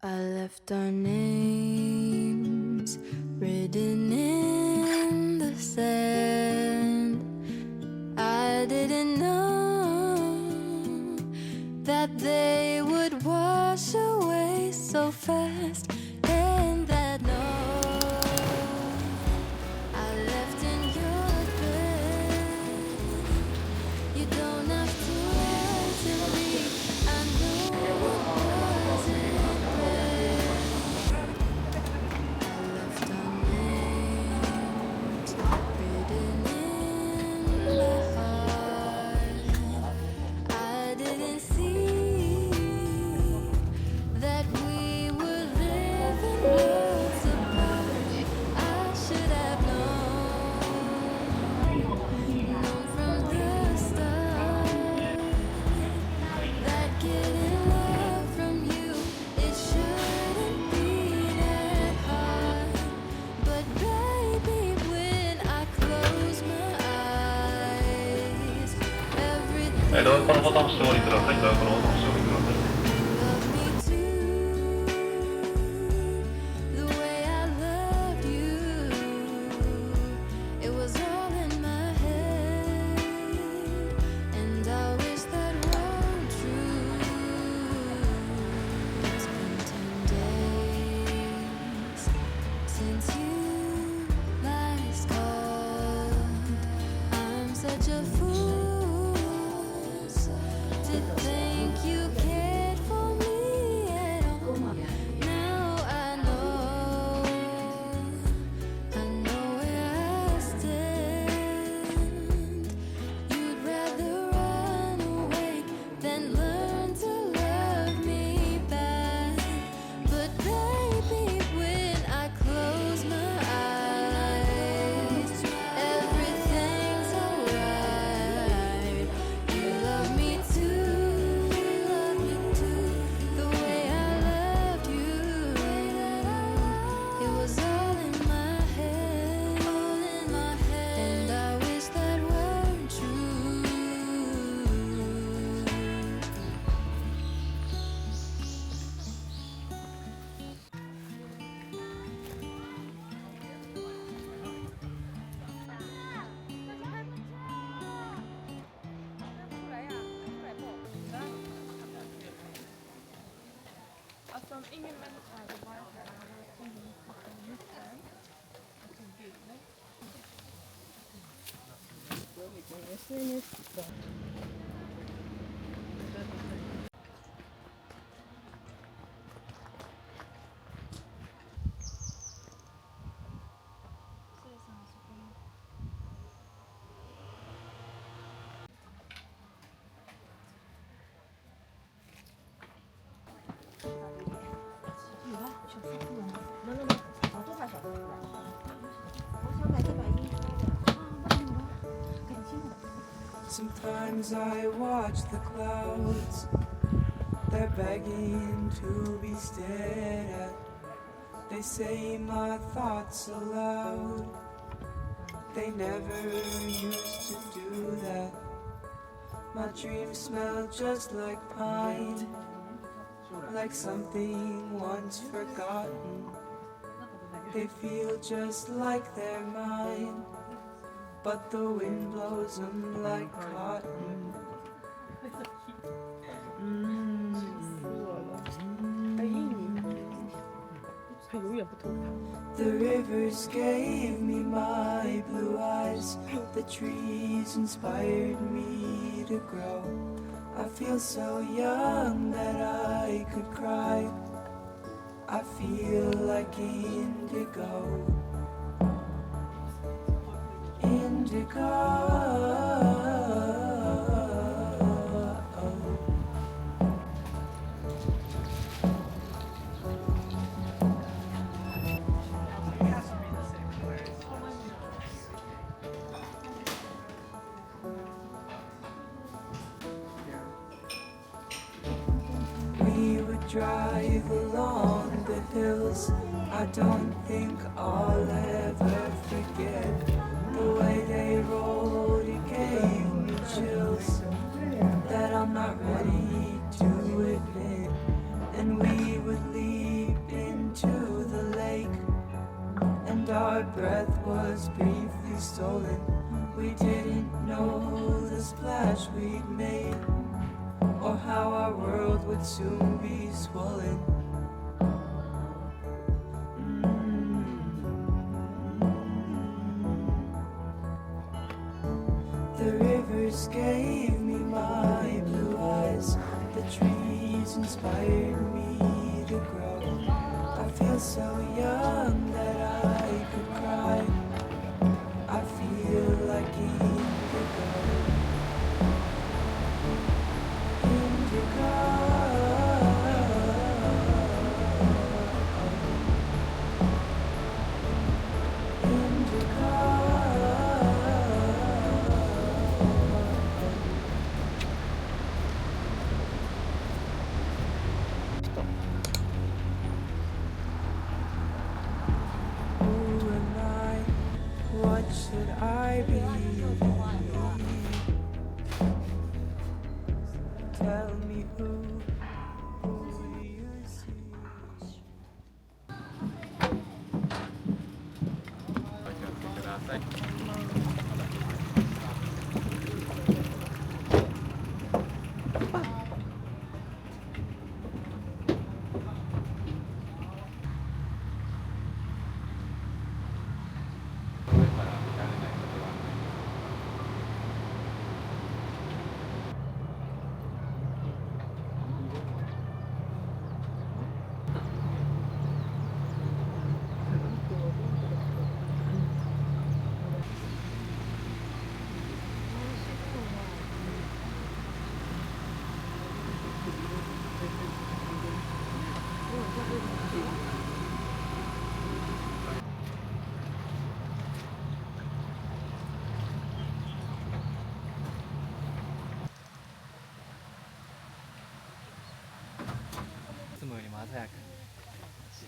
I left our names written in the sand. I didn't know that they would wash away so fast, and that note I left in your bed. You don't have to answer me. I know it wasn't bad. I left our names written in my heart. I didn't see that we were living worlds apart. I should have known from the start that getting love from you, it shouldn't be that hard. But baby, when I close my eyes, はい、ドアコのボタンを押してお降りください。ドアコのボタンを押してお降りください。 love me too, the way I loved you. It was all in my head, and I wish that weren't true. It's been 10 days since you last called. I'm such a fool to think you cared for me at all. Now I know where I stand. You'd rather run away than learn to love me back. But baby, when I close my eyes, everything's alright. You love me too, the way I loved you. It was all in my head, and I wish that weren't true. Som ingen människa hade varit här hade ingen fått en liten. Sometimes I watch the clouds, they're begging to be stared at. They say my thoughts aloud, they never used to do that. My dreams smell just like pine, like something once forgotten. They feel just like they're mine, but the wind blows them like cotton. The rivers gave me my blue eyes, the trees inspired me to grow. I feel so young that I could cry. I feel like indigo. We would drive along the hills. I don't think I'll ever forget the way they rode. It gave me chills that I'm not ready to admit. And we would leave our breath was briefly stolen. We didn't know the splash we'd made, or how our world would soon be swollen. The rivers gave me my blue eyes. The trees inspired me to grow. I feel so young that I could cry. I feel like indigo. Indigo. Who am I? What should I be? Tell me who do you see? いつもよりも鮮やかに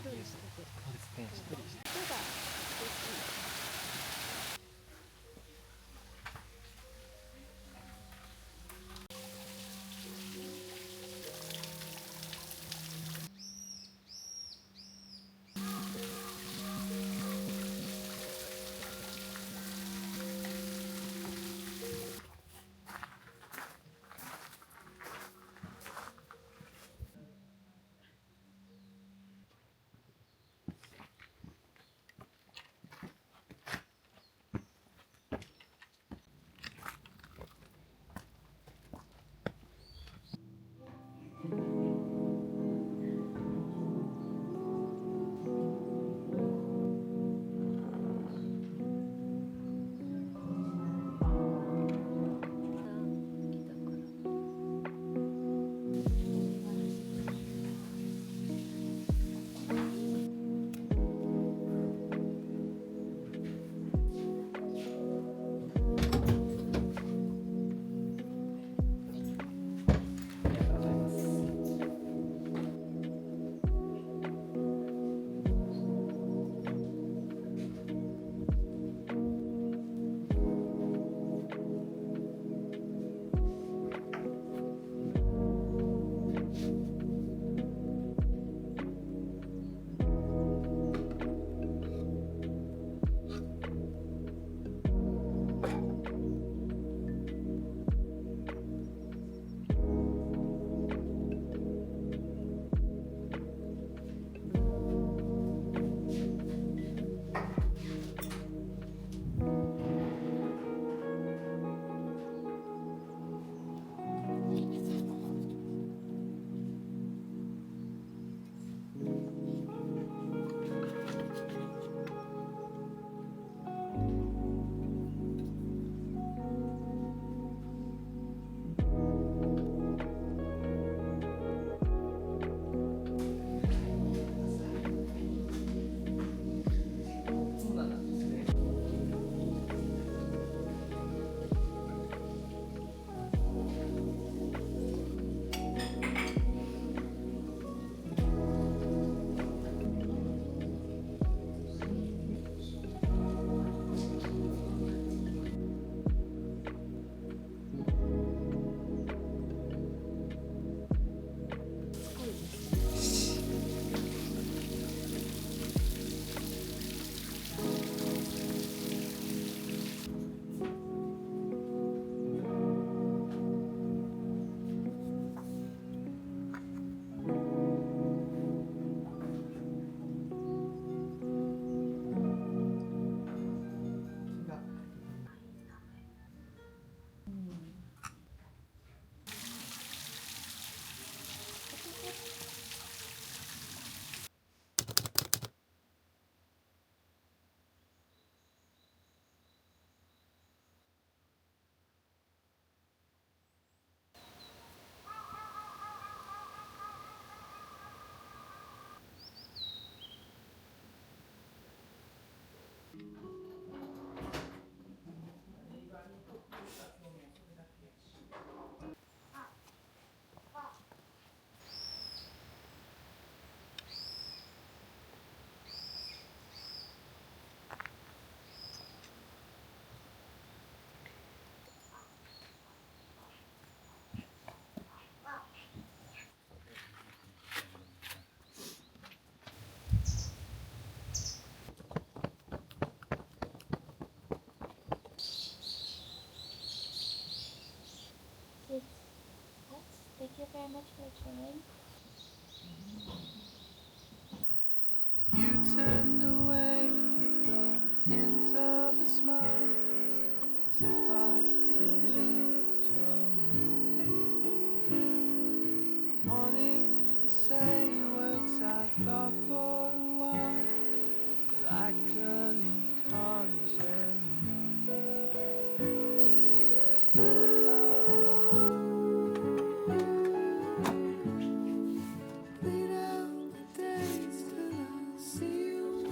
そうですね、しっとりして You turned away with a hint of a smile, as if I could read your mind. I'm wanting to say words I thought for a while, but I couldn't conjure none. Bleed out the days till I see you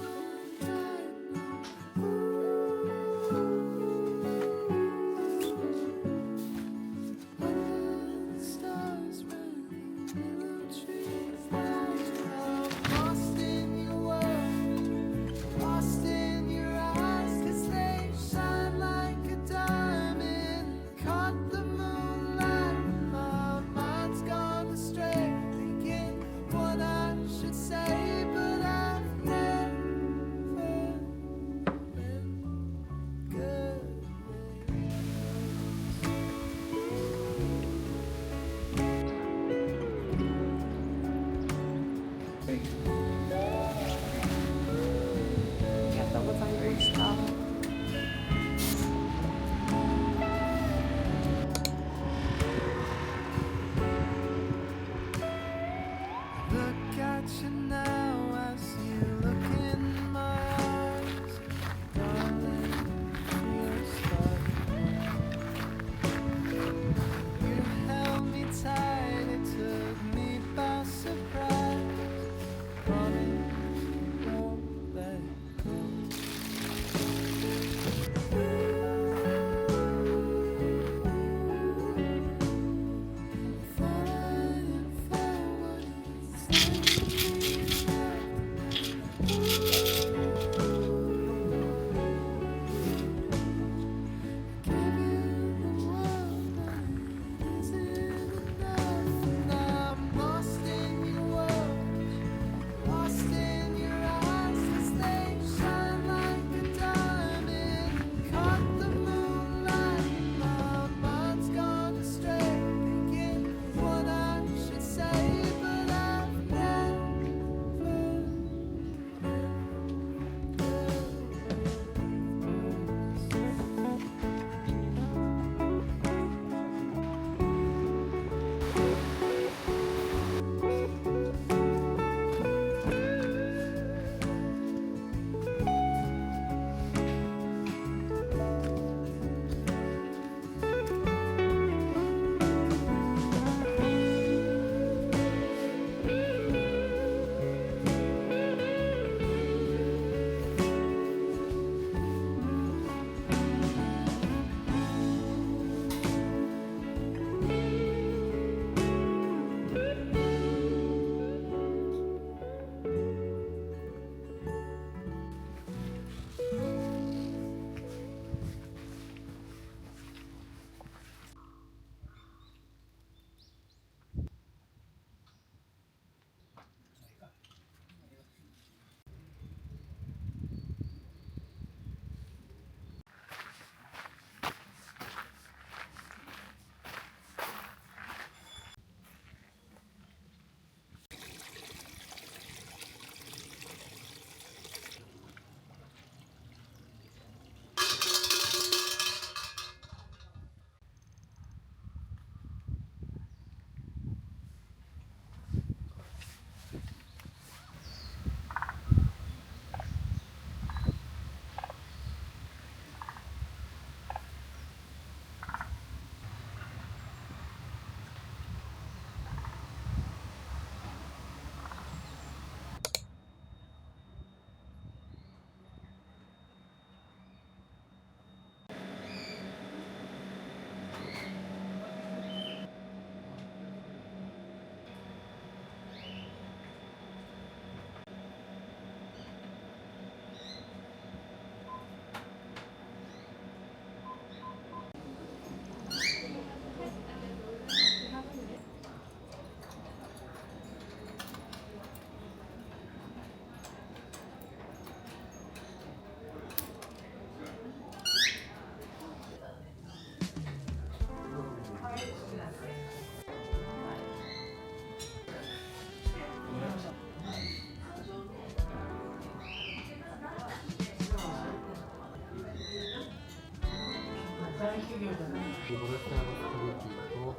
ボルサーノスパゲティとこ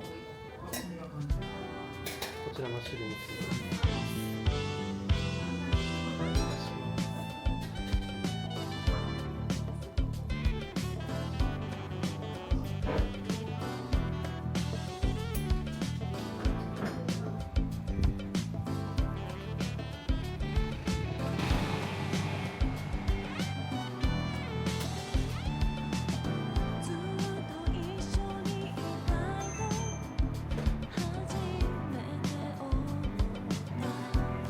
ちらマッシュルームスープ。ずっと一緒にいたいと初めて思った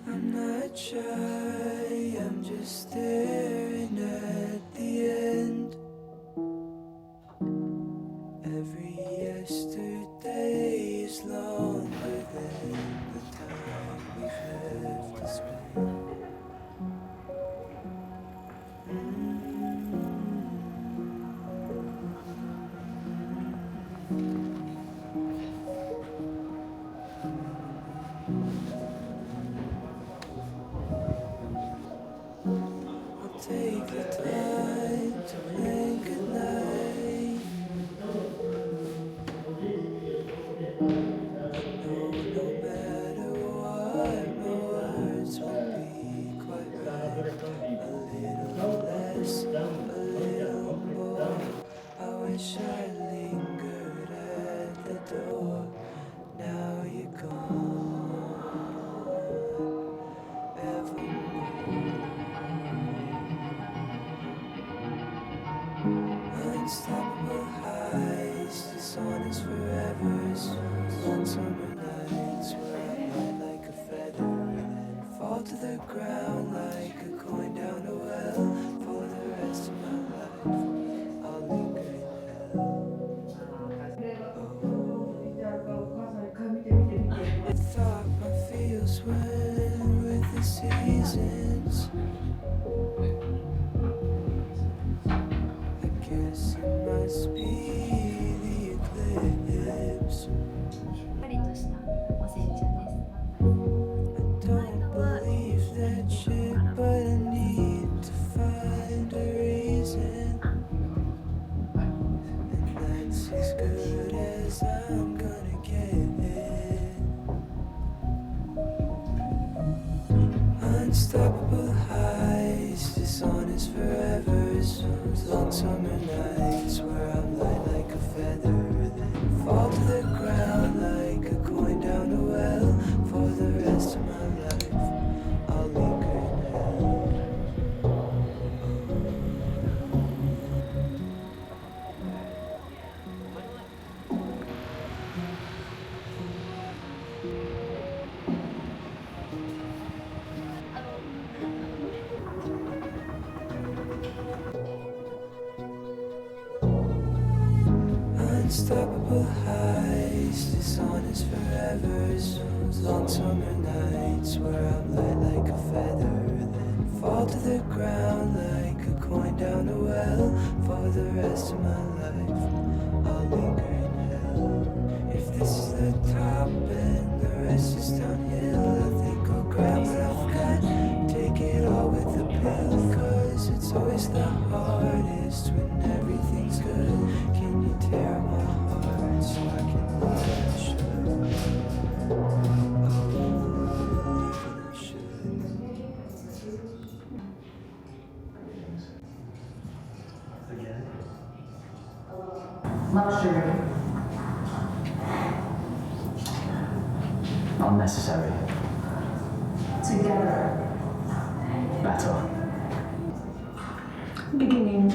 I'm not shy, I'm just staring at the end. Every yesterday is longer than the time we've left to spend. I'll take the time to plan goodnight. No matter what, my words won't be quite right. A little less, a little more. I wish I lingered at the door. Now you're gone, evermore. Unstoppable highs, this one is forever. Long summer nights where I ride like a feather, then fall to the ground like a coin down a well. For the rest of my life, I'll linger in hell. I thought my feels went with the seasons. I guess it must be the eclipse. しっかりとしたお煎茶です。 I don't believe that shit, but I need to find a reason. And that's as good as I'm gonna get. Unstoppable highs, this on is forever. Long summer nights where I'm light like a feather, then fall to the ground like a coin down a well. For the rest of my life, I'll linger in hell. Unstoppable highs, this on is forever. Long summer nights where I'm light like a feather, then fall to the ground like a coin down a well. For the rest of my life, I'll linger in hell. If this is the top and the rest is downhill, I think I'll grab what I've got, take it all with a pill. Cause it's always the hardest when everything's good. Can you tear my heart so I can leave when I should? Oh, leave when I should. Luxury. Unnecessary. Together. Better. Beginning.